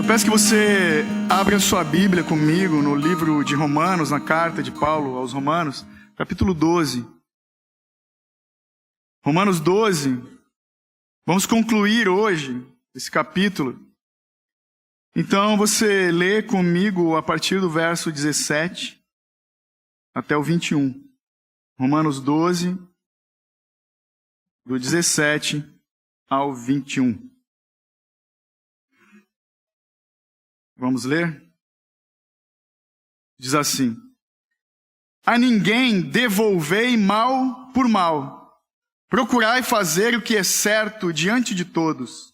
Eu peço que você abra sua Bíblia comigo no livro de Romanos, na carta de Paulo aos Romanos, capítulo 12. Romanos 12, vamos concluir hoje esse capítulo. Então você lê comigo a partir do verso 17 até o 21. Romanos 12, do 17 ao 21. Vamos ler? Diz assim: A ninguém devolvei mal por mal. Procurai fazer o que é certo diante de todos.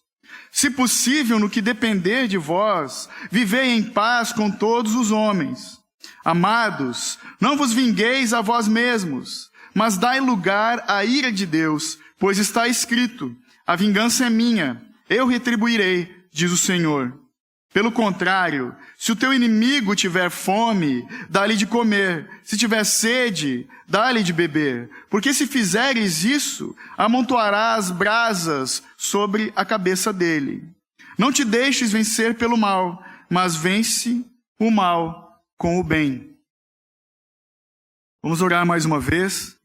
Se possível, no que depender de vós, vivei em paz com todos os homens. Amados, não vos vingueis a vós mesmos, mas dai lugar à ira de Deus, pois está escrito: a vingança é minha, eu retribuirei, diz o Senhor. Pelo contrário, se o teu inimigo tiver fome, dá-lhe de comer. Se tiver sede, dá-lhe de beber. Porque se fizeres isso, amontoarás brasas sobre a cabeça dele. Não te deixes vencer pelo mal, mas vence o mal com o bem. Vamos orar mais uma vez.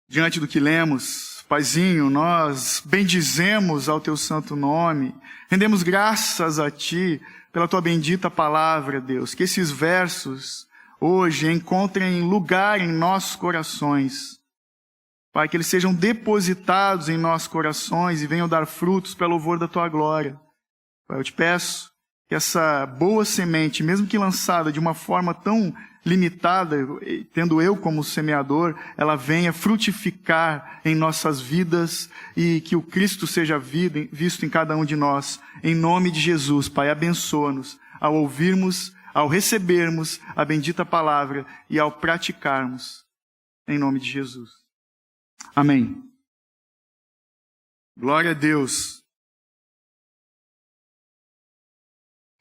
Diante do que lemos, Paizinho, nós bendizemos ao teu santo nome, rendemos graças a ti pela tua bendita palavra, Deus. Que esses versos hoje encontrem lugar em nossos corações. Pai, que eles sejam depositados em nossos corações e venham dar frutos pelo louvor da tua glória. Pai, eu te peço que essa boa semente, mesmo que lançada de uma forma tão limitada, tendo eu como semeador, ela venha frutificar em nossas vidas e que o Cristo seja visto em cada um de nós. Em nome de Jesus, Pai, abençoa-nos ao ouvirmos, ao recebermos a bendita palavra e ao praticarmos. Em nome de Jesus. Amém. Glória a Deus.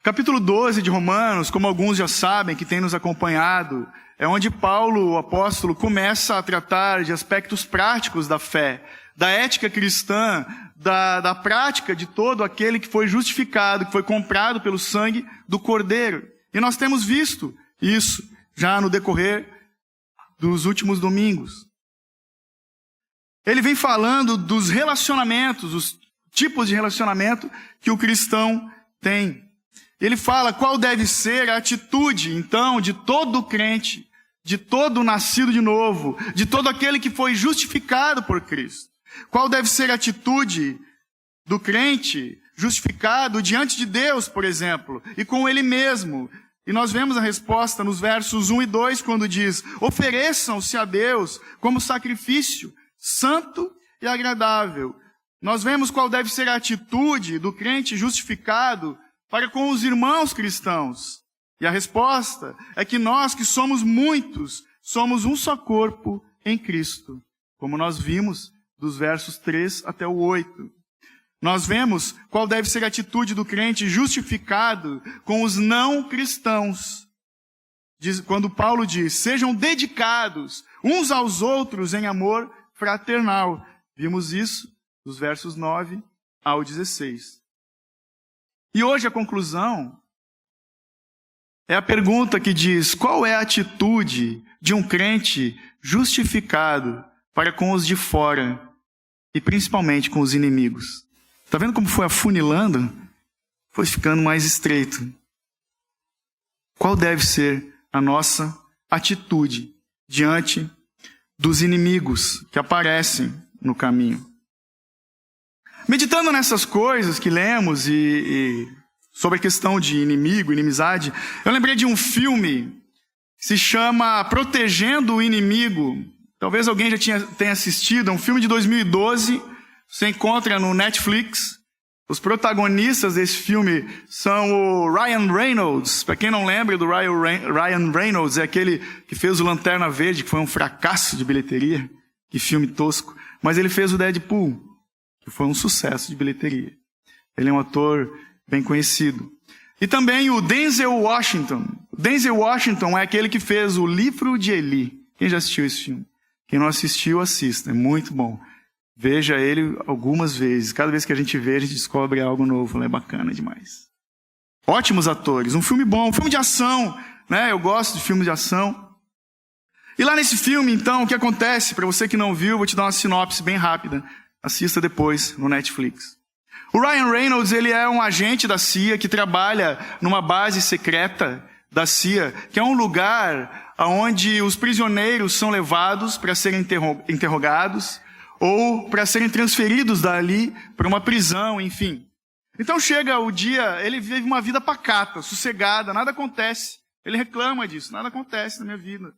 Capítulo 12 de Romanos, como alguns já sabem, que têm nos acompanhado, é onde Paulo, o apóstolo, começa a tratar de aspectos práticos da fé, da ética cristã, da prática de todo aquele que foi justificado, que foi comprado pelo sangue do Cordeiro. E nós temos visto isso já no decorrer dos últimos domingos. Ele vem falando dos relacionamentos, os tipos de relacionamento que o cristão tem. Ele fala qual deve ser a atitude, então, de todo crente, de todo nascido de novo, de todo aquele que foi justificado por Cristo. Qual deve ser a atitude do crente justificado diante de Deus, por exemplo, e com ele mesmo. E nós vemos a resposta nos versos 1 e 2, quando diz: ofereçam-se a Deus como sacrifício santo e agradável. Nós vemos qual deve ser a atitude do crente justificado para com os irmãos cristãos. E a resposta é que nós, que somos muitos, somos um só corpo em Cristo, como nós vimos dos versos 3 até o 8. Nós vemos qual deve ser a atitude do crente justificado com os não cristãos. Quando Paulo diz: sejam dedicados uns aos outros em amor fraternal. Vimos isso dos versos 9 ao 16. E hoje a conclusão é a pergunta que diz: qual é a atitude de um crente justificado para com os de fora e principalmente com os inimigos? Está vendo como foi afunilando? Foi ficando mais estreito. Qual deve ser a nossa atitude diante dos inimigos que aparecem no caminho? Meditando nessas coisas que lemos e sobre a questão de inimigo, inimizade, eu lembrei de um filme que se chama Protegendo o Inimigo. Talvez alguém já tenha assistido. É um filme de 2012, você encontra no Netflix. Os protagonistas desse filme são o Ryan Reynolds. Para quem não lembra do Ryan Reynolds, é aquele que fez o Lanterna Verde, que foi um fracasso de bilheteria. Que filme tosco. Mas ele fez o Deadpool, que foi um sucesso de bilheteria. Ele é um ator bem conhecido. E também o Denzel Washington. Denzel Washington é aquele que fez o Livro de Eli. Quem já assistiu esse filme? Quem não assistiu, assista. É muito bom. Veja ele algumas vezes. Cada vez que a gente vê, a gente descobre algo novo. É bacana demais. Ótimos atores. Um filme bom, um filme de ação, né? Eu gosto de filmes de ação. E lá nesse filme, então, o que acontece? Para você que não viu, vou te dar uma sinopse bem rápida. Assista depois no Netflix. O Ryan Reynolds, ele é um agente da CIA que trabalha numa base secreta da CIA, que é um lugar onde os prisioneiros são levados para serem interrogados ou para serem transferidos dali para uma prisão, enfim. Então chega o dia, ele vive uma vida pacata, sossegada, nada acontece. Ele reclama disso, nada acontece na minha vida.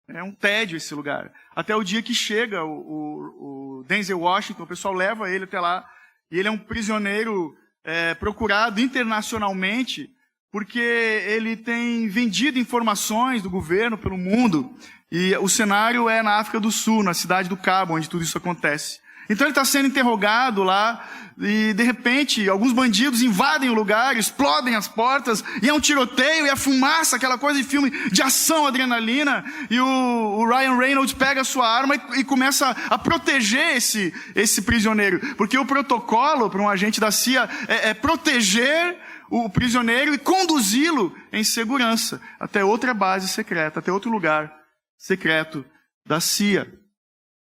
É um tédio esse lugar. Até o dia que chega o Denzel Washington, o pessoal leva ele até lá, e ele é um prisioneiro procurado internacionalmente, porque ele tem vendido informações do governo pelo mundo, e o cenário é na África do Sul, na cidade do Cabo, onde tudo isso acontece. Então ele está sendo interrogado lá, e de repente alguns bandidos invadem o lugar, explodem as portas, e é um tiroteio, e a fumaça, aquela coisa de filme de ação, adrenalina, e o Ryan Reynolds pega a sua arma e começa a proteger esse prisioneiro, porque o protocolo para um agente da CIA é proteger o prisioneiro e conduzi-lo em segurança até outra base secreta, até outro lugar secreto da CIA.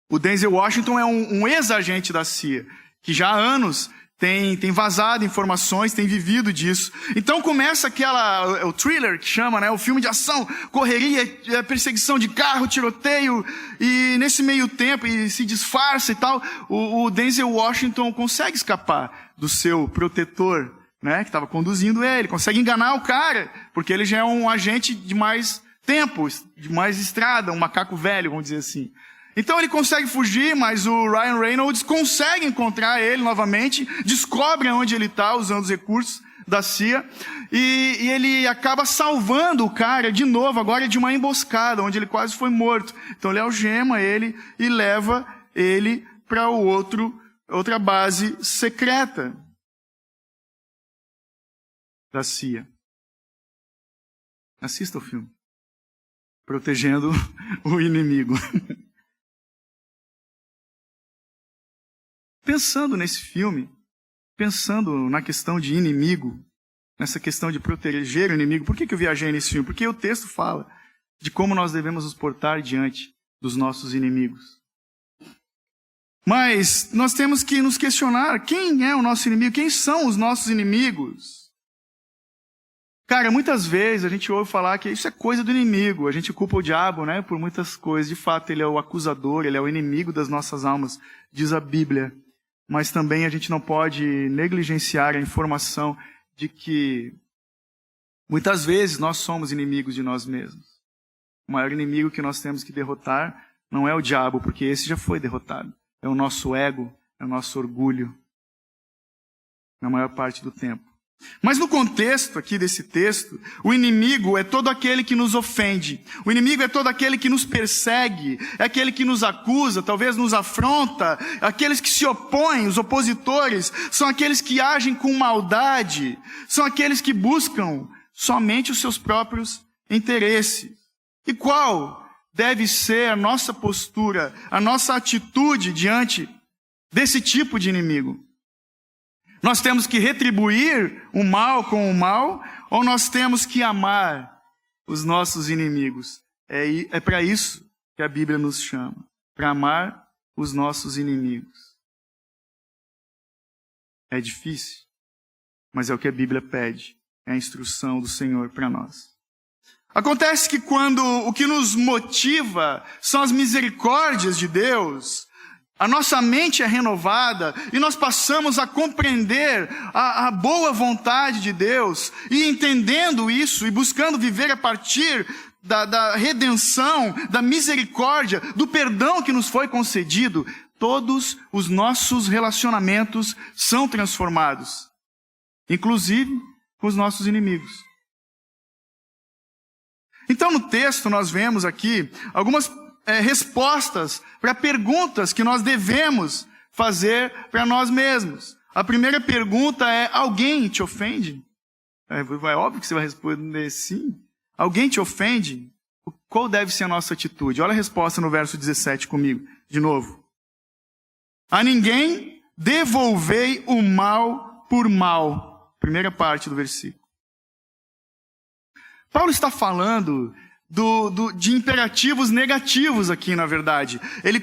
O Denzel Washington é um ex-agente da CIA, que já há anos tem vazado informações, tem vivido disso. Então começa o thriller que chama, né? O filme de ação, correria, perseguição de carro, tiroteio, e nesse meio tempo, e se disfarça e tal, o Denzel Washington consegue escapar do seu protetor, né? Que estava conduzindo ele, consegue enganar o cara, porque ele já é um agente de mais tempo, de mais estrada, um macaco velho, vamos dizer assim. Então ele consegue fugir, mas o Ryan Reynolds consegue encontrar ele novamente, descobre onde ele está, usando os recursos da CIA, e ele acaba salvando o cara de novo, agora de uma emboscada, onde ele quase foi morto. Então ele algema ele e leva ele para outra base secreta da CIA. Assista o filme. Protegendo o inimigo. Pensando nesse filme, pensando na questão de inimigo, nessa questão de proteger o inimigo, por que eu viajei nesse filme? Porque o texto fala de como nós devemos nos portar diante dos nossos inimigos. Mas nós temos que nos questionar, quem é o nosso inimigo? Quem são os nossos inimigos? Cara, muitas vezes a gente ouve falar que isso é coisa do inimigo, a gente culpa o diabo, né, por muitas coisas. De fato, ele é o acusador, ele é o inimigo das nossas almas, diz a Bíblia. Mas também a gente não pode negligenciar a informação de que muitas vezes nós somos inimigos de nós mesmos. O maior inimigo que nós temos que derrotar não é o diabo, porque esse já foi derrotado. É o nosso ego, é o nosso orgulho, na maior parte do tempo. Mas no contexto aqui desse texto, o inimigo é todo aquele que nos ofende. O inimigo é todo aquele que nos persegue, é aquele que nos acusa, talvez nos afronta. Aqueles que se opõem, os opositores, são aqueles que agem com maldade, são aqueles que buscam somente os seus próprios interesses. E qual deve ser a nossa postura, a nossa atitude diante desse tipo de inimigo? Nós temos que retribuir o mal com o mal, ou nós temos que amar os nossos inimigos? É para isso que a Bíblia nos chama, para amar os nossos inimigos. É difícil, mas é o que a Bíblia pede, é a instrução do Senhor para nós. Acontece que quando o que nos motiva são as misericórdias de Deus, a nossa mente é renovada e nós passamos a compreender a boa vontade de Deus, e entendendo isso e buscando viver a partir da redenção, da misericórdia, do perdão que nos foi concedido, todos os nossos relacionamentos são transformados, inclusive com os nossos inimigos. Então no texto nós vemos aqui algumas respostas para perguntas que nós devemos fazer para nós mesmos. A primeira pergunta é: alguém te ofende? É óbvio que você vai responder sim. Alguém te ofende? Qual deve ser a nossa atitude? Olha a resposta no verso 17 comigo, de novo. A ninguém devolvei o mal por mal. Primeira parte do versículo. Paulo está falando de imperativos negativos aqui, na verdade. Ele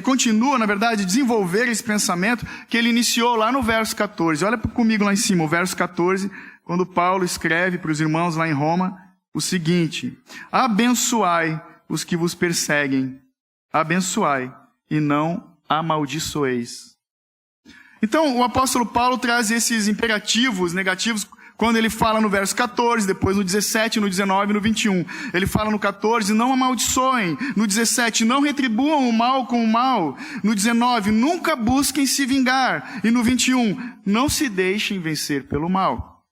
continua, na verdade, a desenvolver esse pensamento que ele iniciou lá no verso 14. Olha comigo lá em cima, o verso 14, quando Paulo escreve para os irmãos lá em Roma o seguinte: abençoai os que vos perseguem, abençoai e não amaldiçoeis. Então, o apóstolo Paulo traz esses imperativos negativos quando ele fala no verso 14, depois no 17, no 19 e no 21. Ele fala no 14, não amaldiçoem. No 17, não retribuam o mal com o mal. No 19, nunca busquem se vingar. E no 21, não se deixem vencer pelo mal.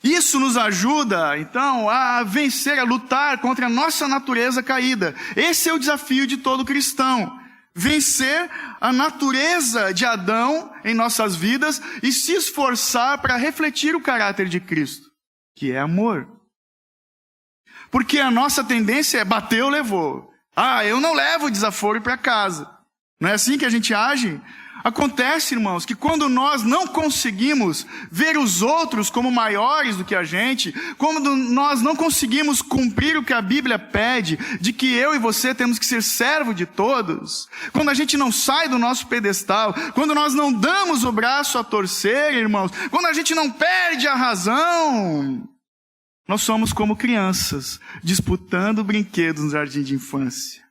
Isso nos ajuda, então, a vencer, a lutar contra a nossa natureza caída. Esse é o desafio de todo cristão. Vencer a natureza de Adão em nossas vidas e se esforçar para refletir o caráter de Cristo, que é amor. Porque a nossa tendência é bateu, levou. Eu não levo desaforo para casa. Não é assim que a gente age? Acontece, irmãos, que quando nós não conseguimos ver os outros como maiores do que a gente, quando nós não conseguimos cumprir o que a Bíblia pede, de que eu e você temos que ser servo de todos, quando a gente não sai do nosso pedestal, quando nós não damos o braço a torcer, irmãos, quando a gente não perde a razão, nós somos como crianças disputando brinquedos no jardim de infância.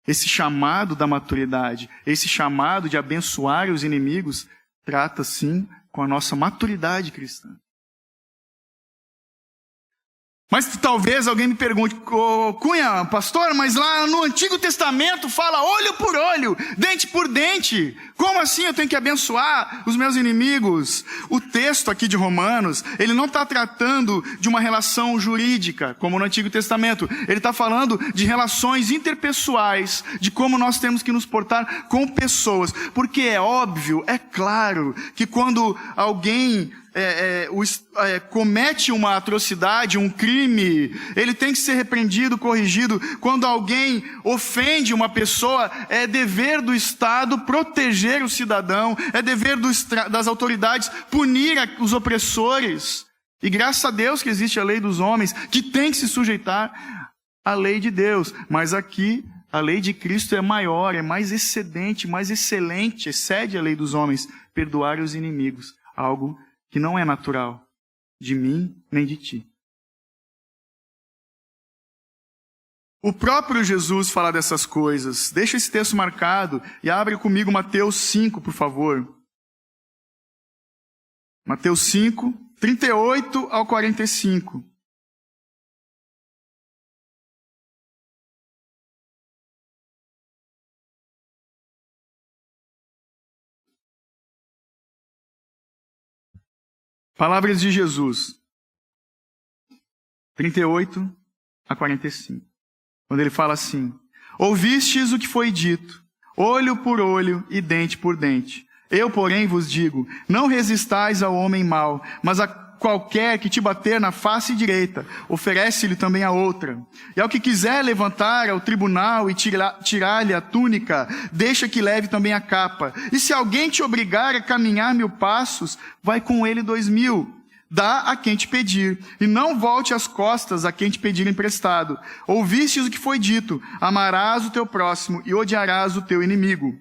Esse chamado da maturidade, esse chamado de abençoar os inimigos, trata sim com a nossa maturidade cristã. Mas talvez alguém me pergunte: Cunha, pastor, mas lá no Antigo Testamento fala olho por olho, dente por dente. Como assim eu tenho que abençoar os meus inimigos? O texto aqui de Romanos, ele não está tratando de uma relação jurídica, como no Antigo Testamento. Ele está falando de relações interpessoais, de como nós temos que nos portar com pessoas. Porque é óbvio, é claro, que quando alguém comete uma atrocidade, um crime, ele tem que ser repreendido, corrigido. Quando alguém ofende uma pessoa, é dever do Estado proteger o cidadão, é dever das autoridades punir os opressores. E graças a Deus que existe a lei dos homens, que tem que se sujeitar à lei de Deus. Mas aqui, a lei de Cristo é maior, é mais excedente, mais excelente, excede a lei dos homens. Perdoar os inimigos, algo que não é natural de mim nem de ti. O próprio Jesus fala dessas coisas. Deixa esse texto marcado e abre comigo Mateus 5, por favor. Mateus 5, 38 ao 45. Palavras de Jesus, 38 a 45. Quando ele fala assim: ouvistes o que foi dito, olho por olho e dente por dente. Eu, porém, vos digo, não resistais ao homem mau, mas a qualquer que te bater na face direita, oferece-lhe também a outra. E ao que quiser levantar ao tribunal e tirar-lhe a túnica, deixa que leve também a capa. E se alguém te obrigar a caminhar 1000 passos, vai com ele 2000. Dá a quem te pedir, e não volte as costas a quem te pedir emprestado. Ouvistes o que foi dito, amarás o teu próximo e odiarás o teu inimigo.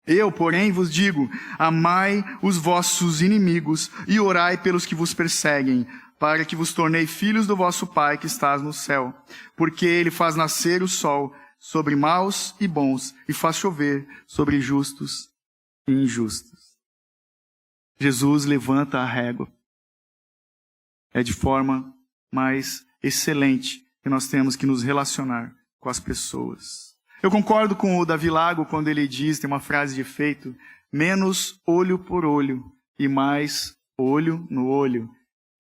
Eu, porém, vos digo, amai os vossos inimigos e orai pelos que vos perseguem, para que vos tornei filhos do vosso Pai que estás no céu. Porque ele faz nascer o sol sobre maus e bons, e faz chover sobre justos e injustos. Jesus levanta a régua. É de forma mais excelente que nós temos que nos relacionar com as pessoas. Eu concordo com o Davi Lago quando ele diz, tem uma frase de efeito: menos olho por olho e mais olho no olho.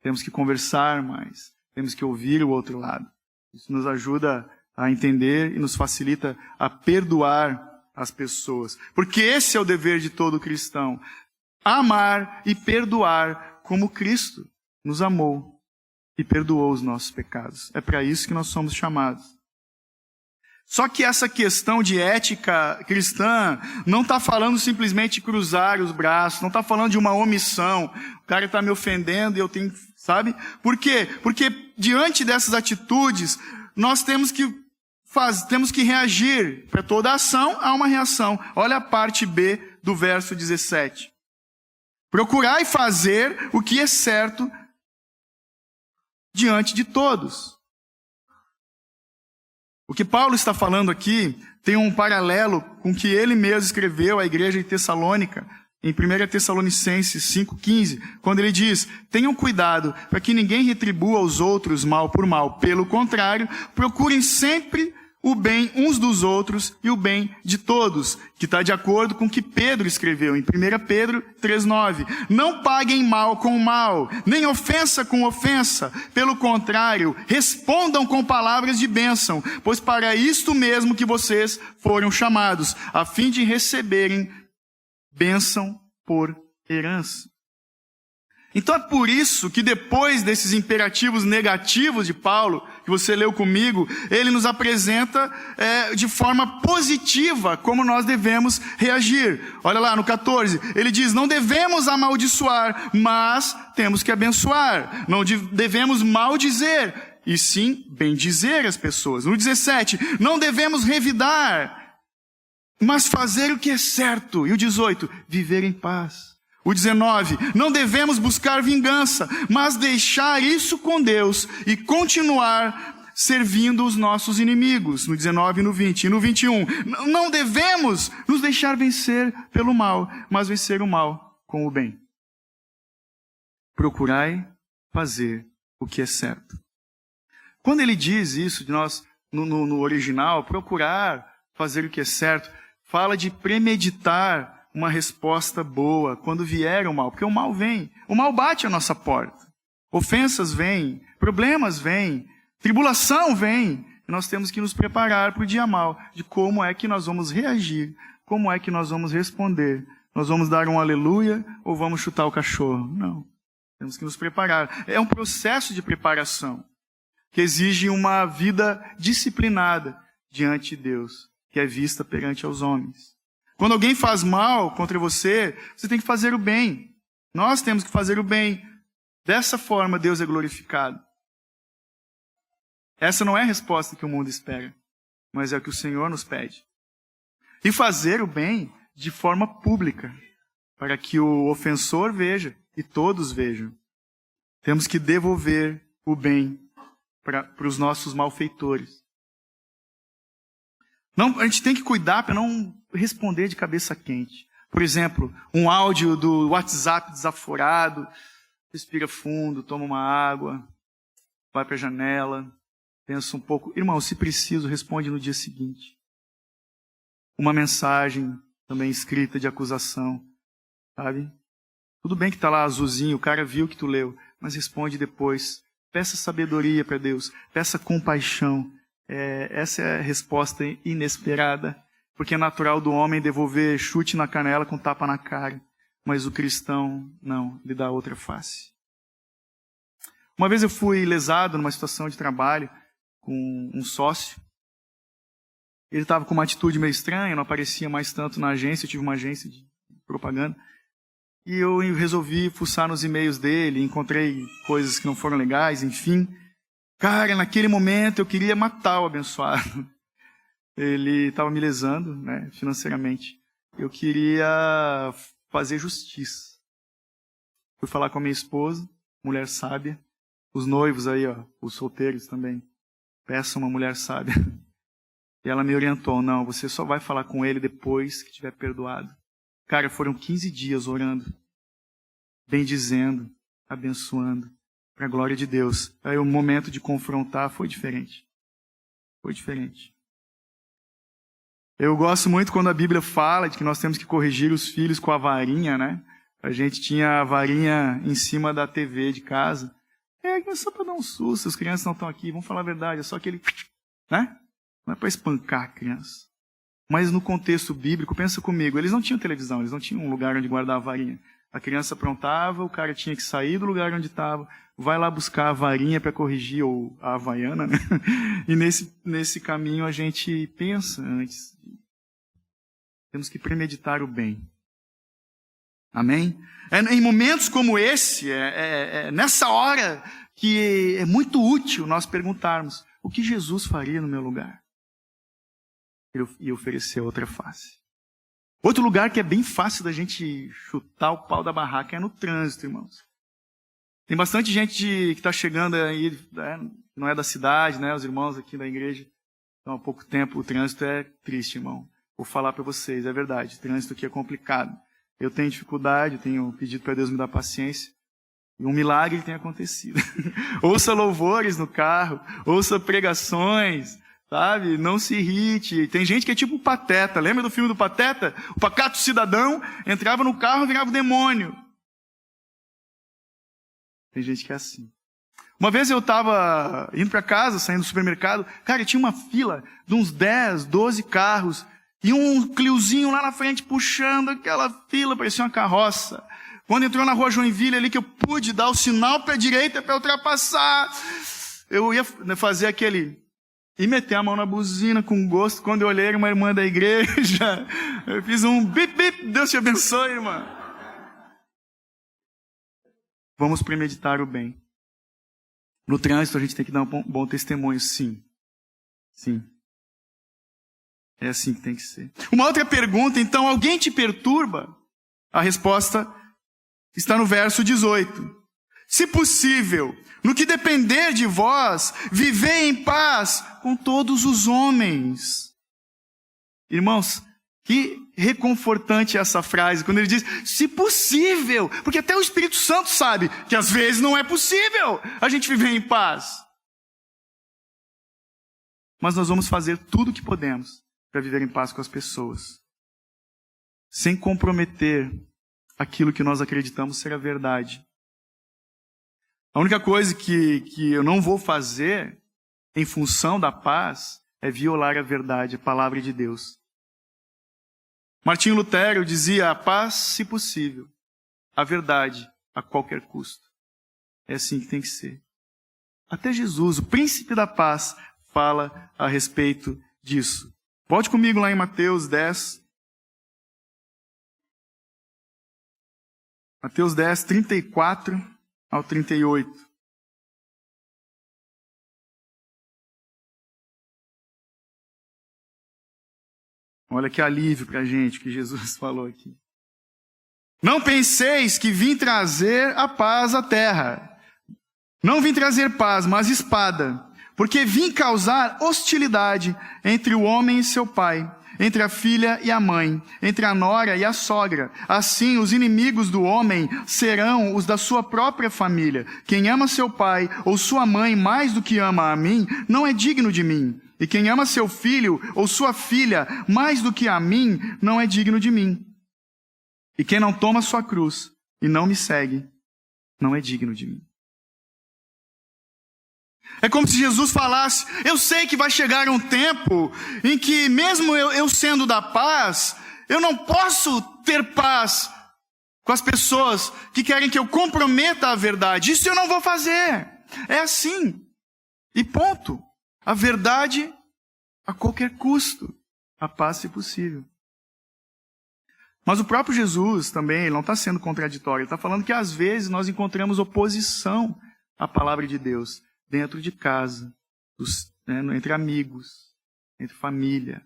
Temos que conversar mais, temos que ouvir o outro lado. Isso nos ajuda a entender e nos facilita a perdoar as pessoas. Porque esse é o dever de todo cristão: amar e perdoar como Cristo nos amou e perdoou os nossos pecados. É para isso que nós somos chamados. Só que essa questão de ética cristã não está falando simplesmente de cruzar os braços, não está falando de uma omissão. O cara está me ofendendo e eu tenho, sabe? Por quê? Porque diante dessas atitudes, nós temos que reagir. Para toda ação, há uma reação. Olha a parte B do verso 17. Procurai fazer o que é certo diante de todos. O que Paulo está falando aqui tem um paralelo com o que ele mesmo escreveu à igreja de Tessalônica, em 1 Tessalonicenses 5,15, quando ele diz: tenham cuidado para que ninguém retribua aos outros mal por mal. Pelo contrário, procurem sempre o bem uns dos outros e o bem de todos, que está de acordo com o que Pedro escreveu em 1 Pedro 3,9. Não paguem mal com mal, nem ofensa com ofensa. Pelo contrário, respondam com palavras de bênção, pois para isto mesmo que vocês foram chamados, a fim de receberem bênção por herança. Então é por isso que depois desses imperativos negativos de Paulo, que você leu comigo, ele nos apresenta de forma positiva como nós devemos reagir. Olha lá no 14, ele diz: não devemos amaldiçoar, mas temos que abençoar. Não devemos maldizer, e sim bendizer as pessoas. No 17, não devemos revidar, mas fazer o que é certo. E o 18, viver em paz. O 19, não devemos buscar vingança, mas deixar isso com Deus e continuar servindo os nossos inimigos. No 19 e no 20. E no 21, não devemos nos deixar vencer pelo mal, mas vencer o mal com o bem. Procurai fazer o que é certo. Quando ele diz isso, de nós, no original, procurar fazer o que é certo, fala de premeditar uma resposta boa quando vier o mal, porque o mal vem, o mal bate à nossa porta, ofensas vêm, problemas vêm, tribulação vem, e nós temos que nos preparar para o dia mal, de como é que nós vamos reagir, como é que nós vamos responder. Nós vamos dar um aleluia ou vamos chutar o cachorro? Não, temos que nos preparar. É um processo de preparação que exige uma vida disciplinada diante de Deus, que é vista perante aos homens. Quando alguém faz mal contra você, você tem que fazer o bem. Nós temos que fazer o bem. Dessa forma, Deus é glorificado. Essa não é a resposta que o mundo espera, mas é o que o Senhor nos pede. E fazer o bem de forma pública, para que o ofensor veja e todos vejam. Temos que devolver o bem para os nossos malfeitores. Não, a gente tem que cuidar para não responder de cabeça quente. Por exemplo, um áudio do WhatsApp desaforado, respira fundo, toma uma água, vai para a janela, pensa um pouco. Irmão, se preciso, responde no dia seguinte. Uma mensagem também escrita de acusação, sabe? Tudo bem que está lá azulzinho, o cara viu que tu leu, mas responde depois. Peça sabedoria para Deus, peça compaixão. Essa é a resposta inesperada, porque é natural do homem devolver chute na canela com tapa na cara, mas o cristão não, ele dá outra face. Uma vez eu fui lesado numa situação de trabalho com um sócio. Ele estava com uma atitude meio estranha, não aparecia mais tanto na agência, eu tive uma agência de propaganda, e eu resolvi fuçar nos e-mails dele, encontrei coisas que não foram legais, enfim. Cara, naquele momento eu queria matar o abençoado. Ele estava me lesando, né, financeiramente. Eu queria fazer justiça. Fui falar com a minha esposa, mulher sábia. Os noivos aí, ó, os solteiros também. Peçam uma mulher sábia. E ela me orientou, não, você só vai falar com ele depois que tiver perdoado. Cara, foram 15 dias orando, bendizendo, abençoando. Para a glória de Deus. Aí o momento de confrontar foi diferente. Foi diferente. Eu gosto muito quando a Bíblia fala de que nós temos que corrigir os filhos com a varinha, né? A gente tinha a varinha em cima da TV de casa. É só para dar um susto, as crianças não estão aqui, vamos falar a verdade, é só aquele... né? Não é para espancar a criança. Mas no contexto bíblico, pensa comigo, eles não tinham televisão, eles não tinham um lugar onde guardar a varinha. A criança aprontava, o cara tinha que sair do lugar onde estava, vai lá buscar a varinha para corrigir, ou a havaiana, né? E nesse caminho a gente pensa antes. Temos que premeditar o bem. Amém? É em momentos como esse, nessa hora, que é muito útil nós perguntarmos: o que Jesus faria no meu lugar? E oferecer outra face. Outro lugar que é bem fácil da gente chutar o pau da barraca é no trânsito, irmãos. Tem bastante gente que está chegando aí, não é da cidade, né? Os irmãos aqui da igreja estão há pouco tempo. O trânsito é triste, irmão. Vou falar para vocês, é verdade. O trânsito aqui é complicado. Eu tenho dificuldade, eu tenho pedido para Deus me dar paciência. E um milagre tem acontecido. Ouça louvores no carro, ouça pregações, sabe? Não se irrite. Tem gente que é tipo o Pateta. Lembra do filme do Pateta? O pacato cidadão entrava no carro e virava o demônio. Tem gente que é assim. Uma vez eu estava indo para casa, saindo do supermercado. Cara, tinha uma fila de uns 10, 12 carros. E um Cliozinho lá na frente puxando aquela fila, parecia uma carroça. Quando entrou na rua Joinville ali, que eu pude dar o sinal para a direita para ultrapassar, eu ia fazer aquele... e meter a mão na buzina com gosto. Quando eu olhei, era uma irmã da igreja. Eu fiz um bip, bip. Deus te abençoe, irmã. Vamos premeditar o bem. No trânsito, a gente tem que dar um bom testemunho, sim. Sim. É assim que tem que ser. Uma outra pergunta, então: alguém te perturba? A resposta está no verso 18. Se possível, no que depender de vós, vivei em paz com todos os homens. Irmãos, que reconfortante essa frase, quando ele diz, se possível, porque até o Espírito Santo sabe que às vezes não é possível a gente viver em paz. Mas nós vamos fazer tudo o que podemos para viver em paz com as pessoas, sem comprometer aquilo que nós acreditamos ser a verdade. A única coisa que eu não vou fazer em função da paz é violar a verdade, a palavra de Deus. Martinho Lutero dizia: a paz, se possível, a verdade a qualquer custo. É assim que tem que ser. Até Jesus, o príncipe da paz, fala a respeito disso. Volte comigo lá em Mateus 10. Mateus 10, 34 ao 38. Olha que alívio para a gente que Jesus falou aqui. Não penseis que vim trazer a paz à terra. Não vim trazer paz, mas espada. Porque vim causar hostilidade entre o homem e seu pai, entre a filha e a mãe, entre a nora e a sogra. Assim, os inimigos do homem serão os da sua própria família. Quem ama seu pai ou sua mãe mais do que ama a mim, não é digno de mim. E quem ama seu filho ou sua filha mais do que a mim, não é digno de mim. E quem não toma sua cruz e não me segue, não é digno de mim. É como se Jesus falasse: eu sei que vai chegar um tempo em que mesmo eu sendo da paz, eu não posso ter paz com as pessoas que querem que eu comprometa a verdade. Isso eu não vou fazer. É assim. E ponto. A verdade a qualquer custo. A paz, se possível. Mas o próprio Jesus também, ele não está sendo contraditório. Ele está falando que às vezes nós encontramos oposição à palavra de Deus. Dentro de casa, entre amigos, entre família.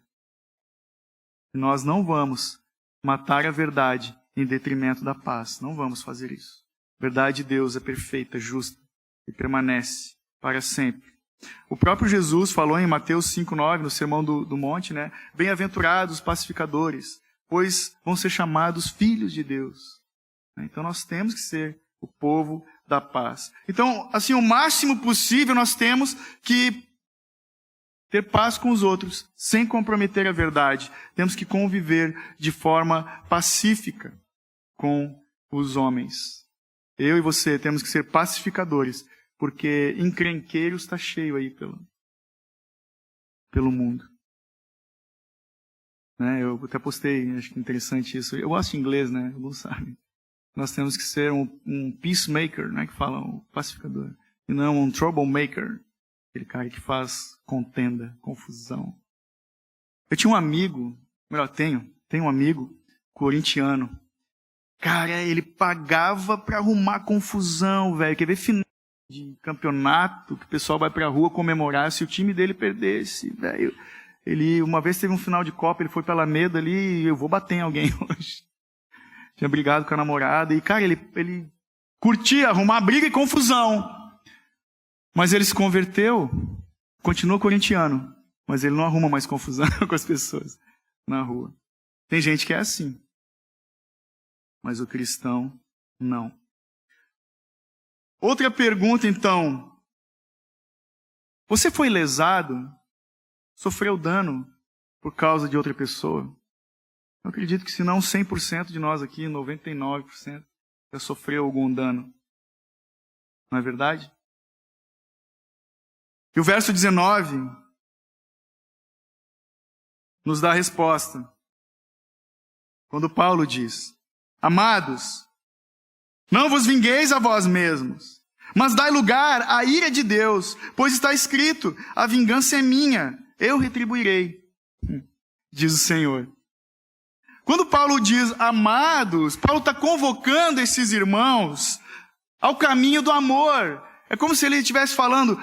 E nós não vamos matar a verdade em detrimento da paz. Não vamos fazer isso. A verdade de Deus é perfeita, justa e permanece para sempre. O próprio Jesus falou em Mateus 5,9, no Sermão do Monte, né? Bem-aventurados os pacificadores, pois vão ser chamados filhos de Deus. Então nós temos que ser o povo da paz. Então, assim, o máximo possível nós temos que ter paz com os outros, sem comprometer a verdade. Temos que conviver de forma pacífica com os homens. Eu e você temos que ser pacificadores, porque encrenqueiros está cheio aí pelo mundo. Eu até postei, acho que interessante isso. Eu gosto de inglês, né? Não sabe. Nós temos que ser um peacemaker, né, que fala um pacificador, e não um troublemaker, aquele cara que faz contenda, confusão. Eu tinha um amigo, tenho um amigo corintiano. Cara, ele pagava pra arrumar confusão, velho. Quer ver final de campeonato, que o pessoal vai pra rua comemorar se o time dele perdesse, velho. Ele, uma vez teve um final de Copa, ele foi pra Alameda ali, eu vou bater em alguém hoje. Tinha brigado com a namorada, e cara, ele curtia arrumar briga e confusão. Mas ele se converteu, continua corintiano, mas ele não arruma mais confusão com as pessoas na rua. Tem gente que é assim, mas o cristão não. Outra pergunta, então. Você foi lesado? Sofreu dano por causa de outra pessoa? Eu acredito que se não 100% de nós aqui, 99% já sofreu algum dano. Não é verdade? E o verso 19 nos dá a resposta. Quando Paulo diz: Amados, não vos vingueis a vós mesmos, mas dai lugar à ira de Deus, pois está escrito: a vingança é minha, eu retribuirei, diz o Senhor. Quando Paulo diz amados, Paulo está convocando esses irmãos ao caminho do amor. É como se ele estivesse falando: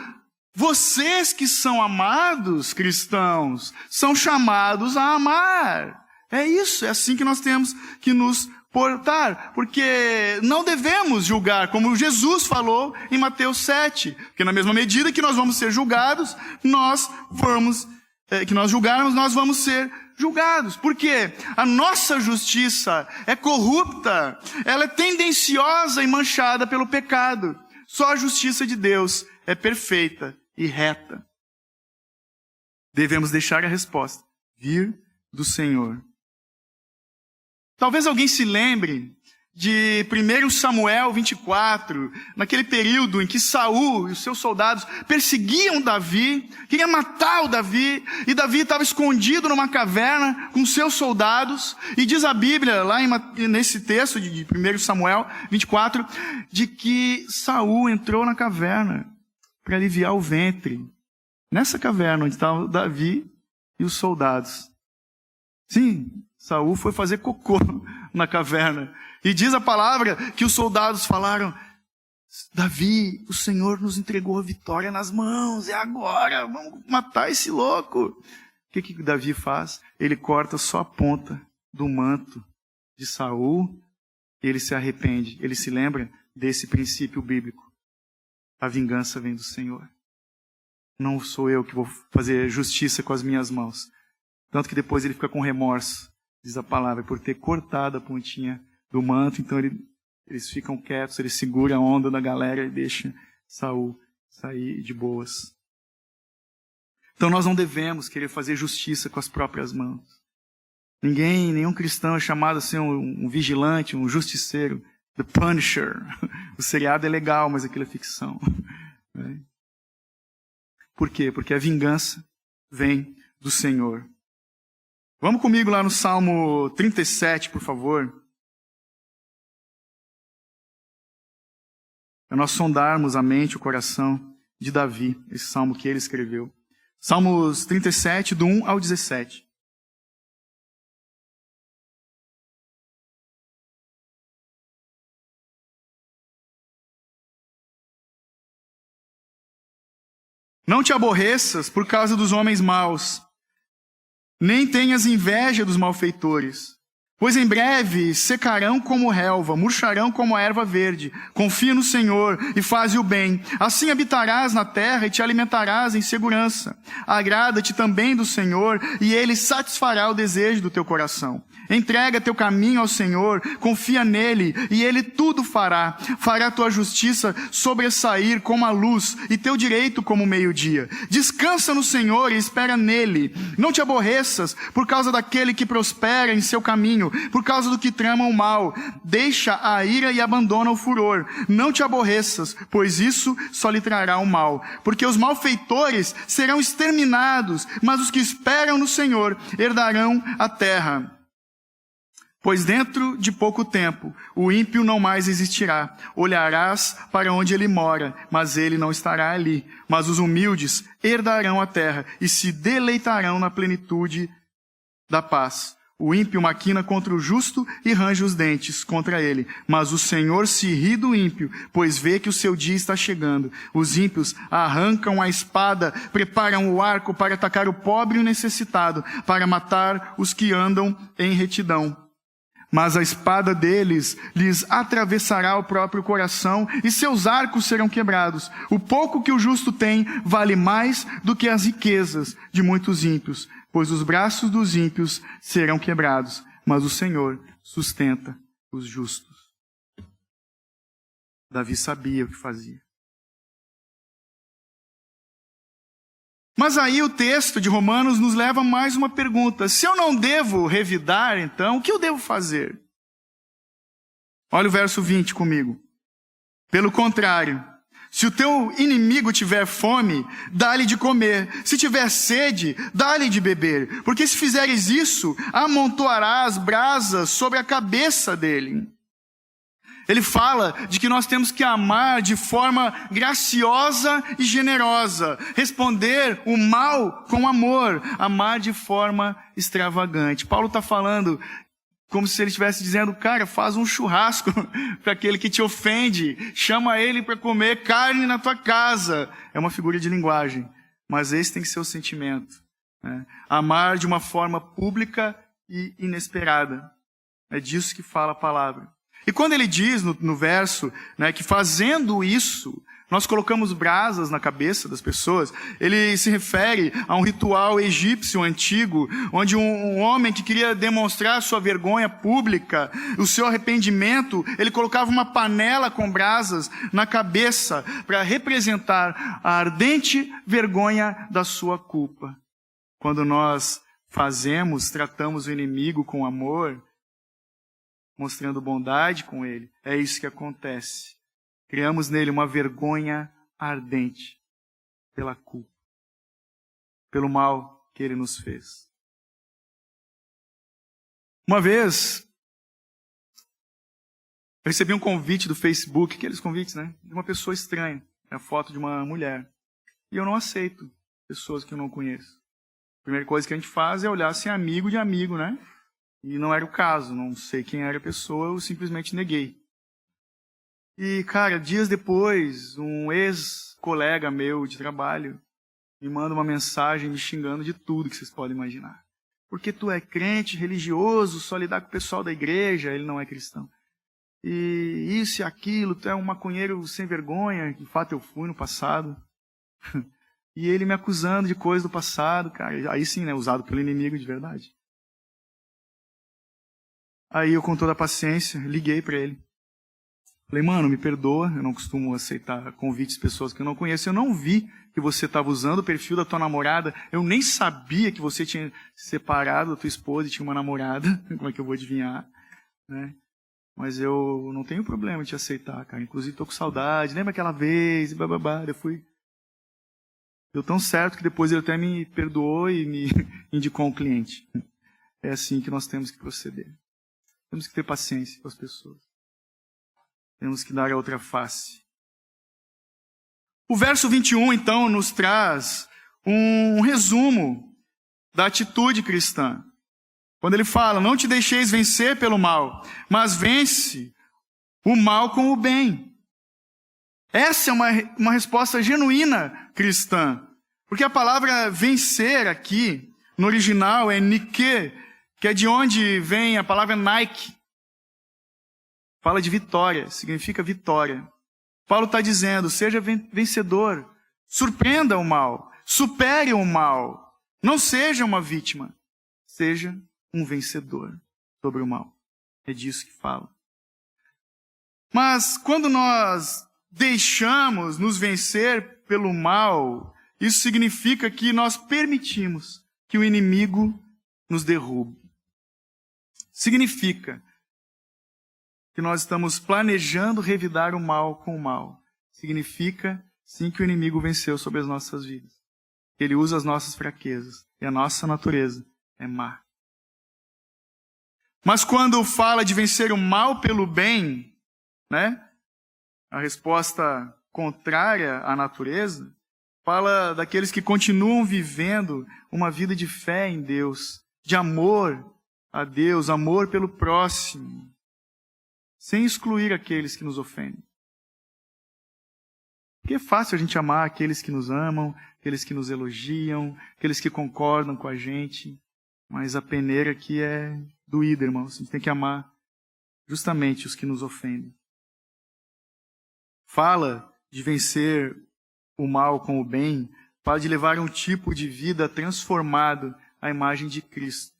vocês que são amados, cristãos, são chamados a amar. É isso, é assim que nós temos que nos portar, porque não devemos julgar, como Jesus falou em Mateus 7, porque na mesma medida que nós vamos ser julgados, nós vamos ser julgados. Porque a nossa justiça é corrupta, ela é tendenciosa e manchada pelo pecado. Só a justiça de Deus é perfeita e reta. Devemos deixar a resposta vir do Senhor. Talvez alguém se lembre de 1 Samuel 24, naquele período em que Saul e os seus soldados perseguiam Davi, queriam matar o Davi, e Davi estava escondido numa caverna com seus soldados, e diz a Bíblia, lá nesse texto de 1 Samuel 24, de que Saul entrou na caverna para aliviar o ventre, nessa caverna onde estavam Davi e os soldados. Sim, Saul foi fazer cocô na caverna. E diz a palavra que os soldados falaram: Davi, o Senhor nos entregou a vitória nas mãos, é agora, vamos matar esse louco. O que Davi faz? Ele corta só a ponta do manto de Saul, e ele se arrepende. Ele se lembra desse princípio bíblico. A vingança vem do Senhor. Não sou eu que vou fazer justiça com as minhas mãos. Tanto que depois ele fica com remorso, diz a palavra, por ter cortado a pontinha do manto. Então eles ficam quietos, ele segura a onda da galera e deixa Saul sair de boas. Então nós não devemos querer fazer justiça com as próprias mãos. Nenhum cristão é chamado a ser um vigilante, um justiceiro, the Punisher. O seriado é legal, mas aquilo é ficção. Por quê? Porque a vingança vem do Senhor. Vamos comigo lá no Salmo 37, por favor. Para nós sondarmos a mente e o coração de Davi, esse salmo que ele escreveu. Salmos 37, do 1 ao 17. Não te aborreças por causa dos homens maus, nem tenhas inveja dos malfeitores, pois em breve secarão como relva, murcharão como a erva verde. Confia no Senhor e faze o bem. Assim habitarás na terra e te alimentarás em segurança. Agrada-te também do Senhor, e Ele satisfará o desejo do teu coração. Entrega teu caminho ao Senhor, confia nele, e Ele tudo fará. Fará tua justiça sobressair como a luz, e teu direito como o meio-dia. Descansa no Senhor e espera nele. Não te aborreças por causa daquele que prospera em seu caminho, por causa do que trama o mal. Deixa a ira e abandona o furor. Não te aborreças, pois isso só lhe trará o mal. Porque os malfeitores serão exterminados, mas os que esperam no Senhor herdarão a terra. Pois dentro de pouco tempo, o ímpio não mais existirá. Olharás para onde ele mora, mas ele não estará ali. Mas os humildes herdarão a terra e se deleitarão na plenitude da paz. O ímpio maquina contra o justo e range os dentes contra ele. Mas o Senhor se ri do ímpio, pois vê que o seu dia está chegando. Os ímpios arrancam a espada, preparam o arco para atacar o pobre e o necessitado, para matar os que andam em retidão. Mas a espada deles lhes atravessará o próprio coração e seus arcos serão quebrados. O pouco que o justo tem vale mais do que as riquezas de muitos ímpios, pois os braços dos ímpios serão quebrados, mas o Senhor sustenta os justos. Davi sabia o que fazia. Mas aí o texto de Romanos nos leva a mais uma pergunta. Se eu não devo revidar, então, o que eu devo fazer? Olha o verso 20 comigo. Pelo contrário, se o teu inimigo tiver fome, dá-lhe de comer. Se tiver sede, dá-lhe de beber. Porque se fizeres isso, amontoarás brasas sobre a cabeça dele. Ele fala de que nós temos que amar de forma graciosa e generosa. Responder o mal com amor. Amar de forma extravagante. Paulo está falando como se ele estivesse dizendo, cara, faz um churrasco para aquele que te ofende. Chama ele para comer carne na tua casa. É uma figura de linguagem. Mas esse tem que ser o sentimento. Né? Amar de uma forma pública e inesperada. É disso que fala a palavra. E quando ele diz no verso, né, que fazendo isso, nós colocamos brasas na cabeça das pessoas, ele se refere a um ritual egípcio antigo, onde um homem que queria demonstrar sua vergonha pública, o seu arrependimento, ele colocava uma panela com brasas na cabeça para representar a ardente vergonha da sua culpa. Quando nós tratamos o inimigo com amor, mostrando bondade com ele, é isso que acontece. Criamos nele uma vergonha ardente pela culpa, pelo mal que ele nos fez. Uma vez, eu recebi um convite do Facebook, aqueles convites, né? De uma pessoa estranha, a foto de uma mulher. E eu não aceito pessoas que eu não conheço. A primeira coisa que a gente faz é olhar se é amigo de amigo, né? E não era o caso, não sei quem era a pessoa, eu simplesmente neguei. E, cara, dias depois, um ex-colega meu de trabalho me manda uma mensagem me xingando de tudo que vocês podem imaginar. Porque tu é crente, religioso, só lidar com o pessoal da igreja, ele não é cristão. E isso e aquilo, tu é um maconheiro sem vergonha, de fato eu fui no passado. E ele me acusando de coisa do passado, cara. Aí sim, né, usado pelo inimigo de verdade. Aí eu, com toda a paciência, liguei para ele. Falei, mano, me perdoa, eu não costumo aceitar convites de pessoas que eu não conheço. Eu não vi que você estava usando o perfil da tua namorada. Eu nem sabia que você tinha se separado da tua esposa e tinha uma namorada. Como é que eu vou adivinhar? Né? Mas eu não tenho problema de te aceitar, cara. Inclusive, estou com saudade. Lembra aquela vez? Bababá. Eu fui. Deu tão certo que depois ele até me perdoou e me indicou um cliente. É assim que nós temos que proceder. Temos que ter paciência com as pessoas. Temos que dar a outra face. O verso 21, então, nos traz um resumo da atitude cristã. Quando ele fala, não te deixeis vencer pelo mal, mas vence o mal com o bem. Essa é uma resposta genuína cristã. Porque a palavra vencer aqui, no original, é nike, que é de onde vem a palavra Nike. Fala de vitória, significa vitória. Paulo está dizendo, seja vencedor, surpreenda o mal, supere o mal, não seja uma vítima, seja um vencedor sobre o mal. É disso que fala. Mas quando nós deixamos nos vencer pelo mal, isso significa que nós permitimos que o inimigo nos derrube. Significa que nós estamos planejando revidar o mal com o mal. Significa, sim, que o inimigo venceu sobre as nossas vidas. Ele usa as nossas fraquezas. E a nossa natureza é má. Mas quando fala de vencer o mal pelo bem, né? A resposta contrária à natureza, fala daqueles que continuam vivendo uma vida de fé em Deus, de amor a Deus, amor pelo próximo, sem excluir aqueles que nos ofendem. Porque é fácil a gente amar aqueles que nos amam, aqueles que nos elogiam, aqueles que concordam com a gente, mas a peneira aqui é doída, irmãos. A gente tem que amar justamente os que nos ofendem. Fala de vencer o mal com o bem, fala de levar um tipo de vida transformado à imagem de Cristo,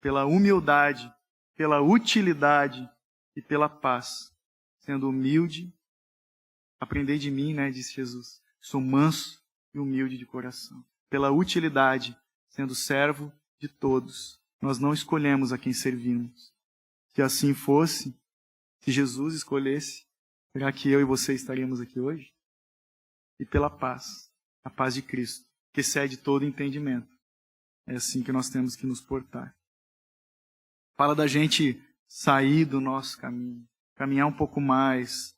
pela humildade, pela utilidade e pela paz, sendo humilde. Aprendei de mim, né, disse Jesus, sou manso e humilde de coração. Pela utilidade, sendo servo de todos. Nós não escolhemos a quem servimos. Se assim fosse, se Jesus escolhesse, será que eu e você estaríamos aqui hoje? E pela paz, a paz de Cristo, que excede todo entendimento. É assim que nós temos que nos portar. Fala da gente sair do nosso caminho, caminhar um pouco mais,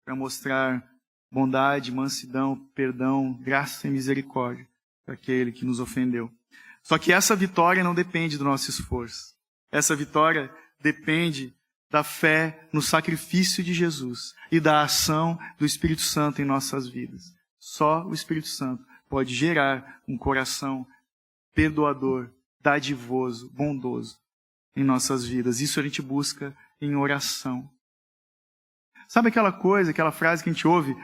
para mostrar bondade, mansidão, perdão, graça e misericórdia para aquele que nos ofendeu. Só que essa vitória não depende do nosso esforço. Essa vitória depende da fé no sacrifício de Jesus e da ação do Espírito Santo em nossas vidas. Só o Espírito Santo pode gerar um coração perdoador, dadivoso, bondoso em nossas vidas. Isso a gente busca em oração. Sabe aquela coisa, aquela frase que a gente ouve?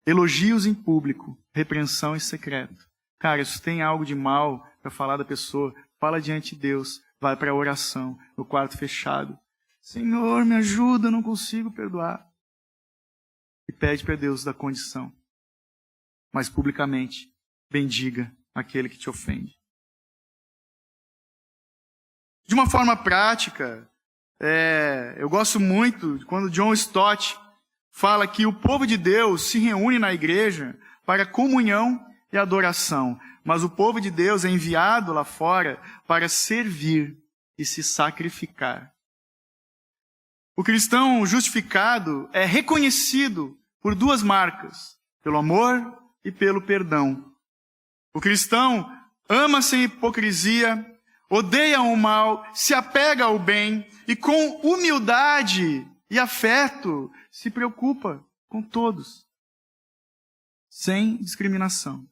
Elogios em público, repreensão em secreto. Cara, se tem algo de mal para falar da pessoa, fala diante de Deus, vai para a oração, no quarto fechado. Senhor, me ajuda, eu não consigo perdoar. E pede para Deus da condição. Mas publicamente, bendiga aquele que te ofende. De uma forma prática, eu gosto muito de quando John Stott fala que o povo de Deus se reúne na igreja para comunhão e adoração, mas o povo de Deus é enviado lá fora para servir e se sacrificar. O cristão justificado é reconhecido por duas marcas, pelo amor e pelo perdão. O cristão ama sem hipocrisia, odeia o mal, se apega ao bem e com humildade e afeto se preocupa com todos, sem discriminação.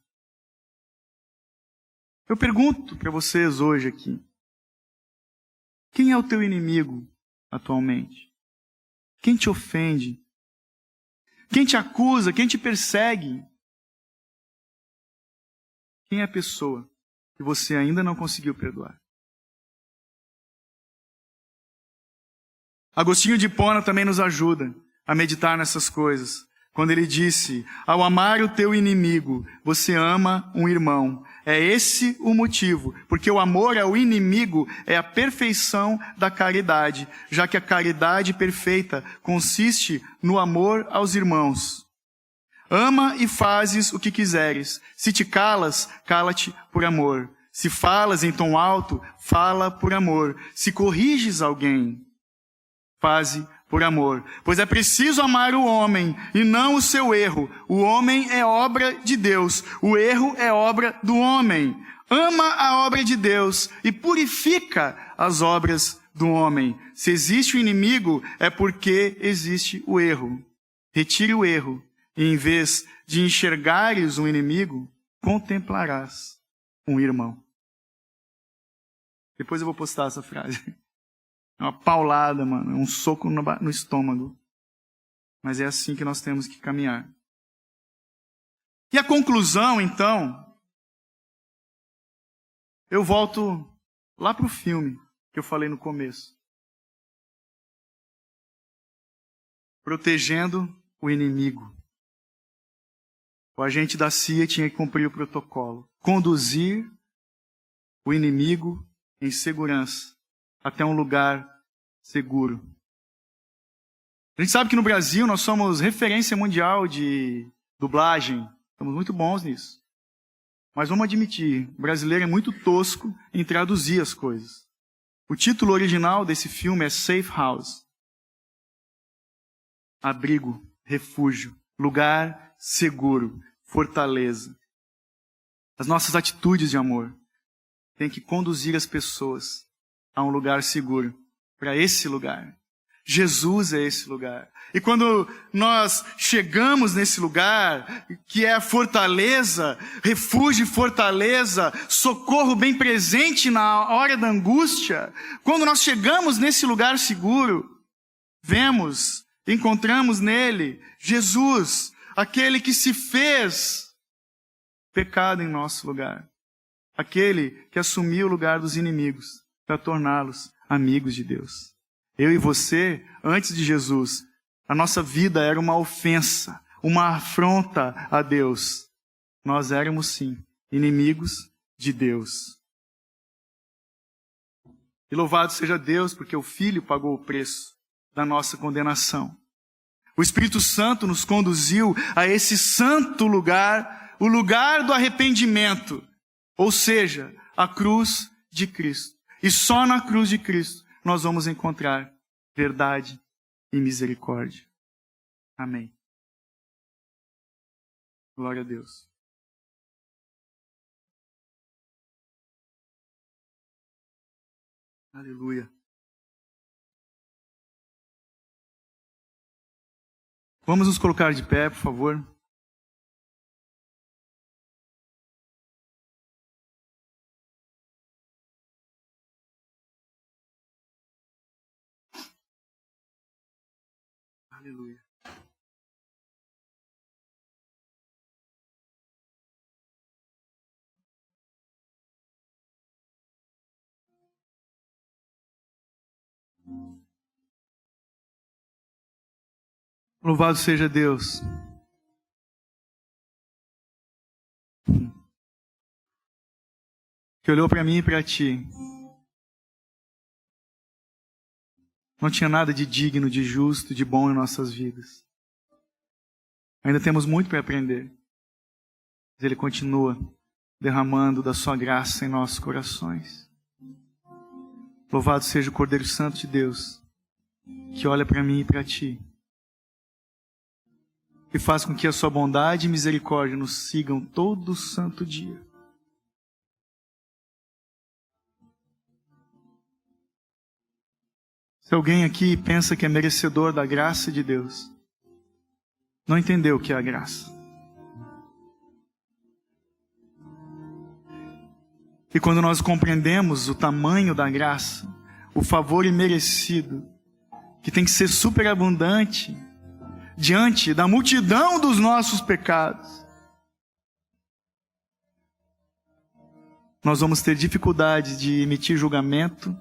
Eu pergunto para vocês hoje aqui, quem é o teu inimigo atualmente? Quem te ofende? Quem te acusa? Quem te persegue? Quem é a pessoa que você ainda não conseguiu perdoar? Agostinho de Hipona também nos ajuda a meditar nessas coisas. Quando ele disse, ao amar o teu inimigo, você ama um irmão. É esse o motivo, porque o amor ao inimigo é a perfeição da caridade, já que a caridade perfeita consiste no amor aos irmãos. Ama e fazes o que quiseres. Se te calas, cala-te por amor. Se falas em tom alto, fala por amor. Se corriges alguém, faze por amor. Pois é preciso amar o homem e não o seu erro. O homem é obra de Deus. O erro é obra do homem. Ama a obra de Deus e purifica as obras do homem. Se existe o inimigo, é porque existe o erro. Retire o erro e em vez de enxergares um inimigo, contemplarás um irmão. Depois eu vou postar essa frase. É uma paulada, mano. É um soco no estômago. Mas é assim que nós temos que caminhar. E a conclusão, então, eu volto lá para o filme que eu falei no começo. Protegendo o inimigo. O agente da CIA tinha que cumprir o protocolo. Conduzir o inimigo em segurança até um lugar seguro. A gente sabe que no Brasil nós somos referência mundial de dublagem. Estamos muito bons nisso. Mas vamos admitir, o brasileiro é muito tosco em traduzir as coisas. O título original desse filme é Safe House. Abrigo, refúgio, lugar seguro, fortaleza. As nossas atitudes de amor têm que conduzir as pessoas a um lugar seguro, para esse lugar. Jesus é esse lugar. E quando nós chegamos nesse lugar, que é a fortaleza, refúgio e fortaleza, socorro bem presente na hora da angústia, quando nós chegamos nesse lugar seguro, encontramos nele Jesus, aquele que se fez pecado em nosso lugar. Aquele que assumiu o lugar dos inimigos para torná-los amigos de Deus. Eu e você, antes de Jesus, a nossa vida era uma ofensa, uma afronta a Deus. Nós éramos, sim, inimigos de Deus. E louvado seja Deus, porque o Filho pagou o preço da nossa condenação. O Espírito Santo nos conduziu a esse santo lugar, o lugar do arrependimento, ou seja, a cruz de Cristo. E só na cruz de Cristo nós vamos encontrar verdade e misericórdia. Amém. Glória a Deus. Aleluia. Vamos nos colocar de pé, por favor. Aleluia. Louvado seja Deus. Que olhou para mim e para ti. Não tinha nada de digno, de justo, de bom em nossas vidas. Ainda temos muito para aprender. Mas Ele continua derramando da sua graça em nossos corações. Louvado seja o Cordeiro Santo de Deus, que olha para mim e para ti. E faz com que a sua bondade e misericórdia nos sigam todo santo dia. Se alguém aqui pensa que é merecedor da graça de Deus, não entendeu o que é a graça. E quando nós compreendemos o tamanho da graça, o favor imerecido, que tem que ser superabundante, diante da multidão dos nossos pecados, nós vamos ter dificuldade de emitir julgamento,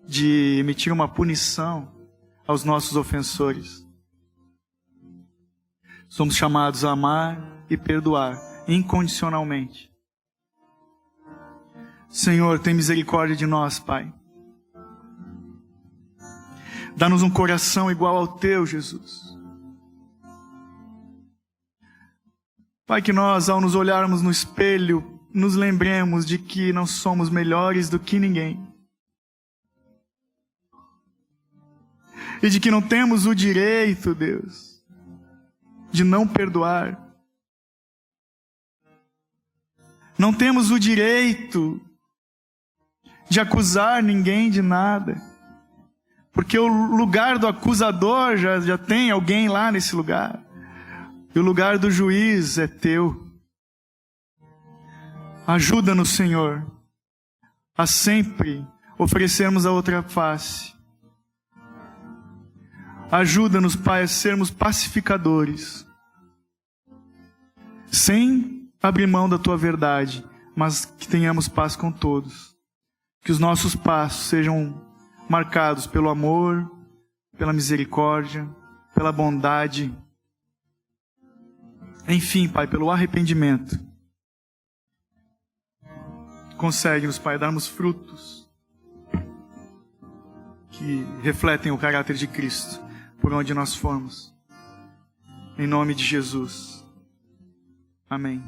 de emitir uma punição aos nossos ofensores. Somos chamados a amar e perdoar incondicionalmente. Senhor, tem misericórdia de nós, Pai. Dá-nos um coração igual ao Teu, Jesus. Pai, que nós, ao nos olharmos no espelho, nos lembremos de que não somos melhores do que ninguém. E de que não temos o direito, Deus, de não perdoar. Não temos o direito de acusar ninguém de nada. Porque o lugar do acusador já tem alguém lá nesse lugar. E o lugar do juiz é Teu. Ajuda-nos, Senhor, a sempre oferecermos a outra face. Ajuda-nos, Pai, a sermos pacificadores, sem abrir mão da Tua verdade, mas que tenhamos paz com todos. Que os nossos passos sejam marcados pelo amor, pela misericórdia, pela bondade. Enfim, Pai, pelo arrependimento. Consegue-nos, Pai, darmos frutos que refletem o caráter de Cristo por onde nós formos. Em nome de Jesus. Amém.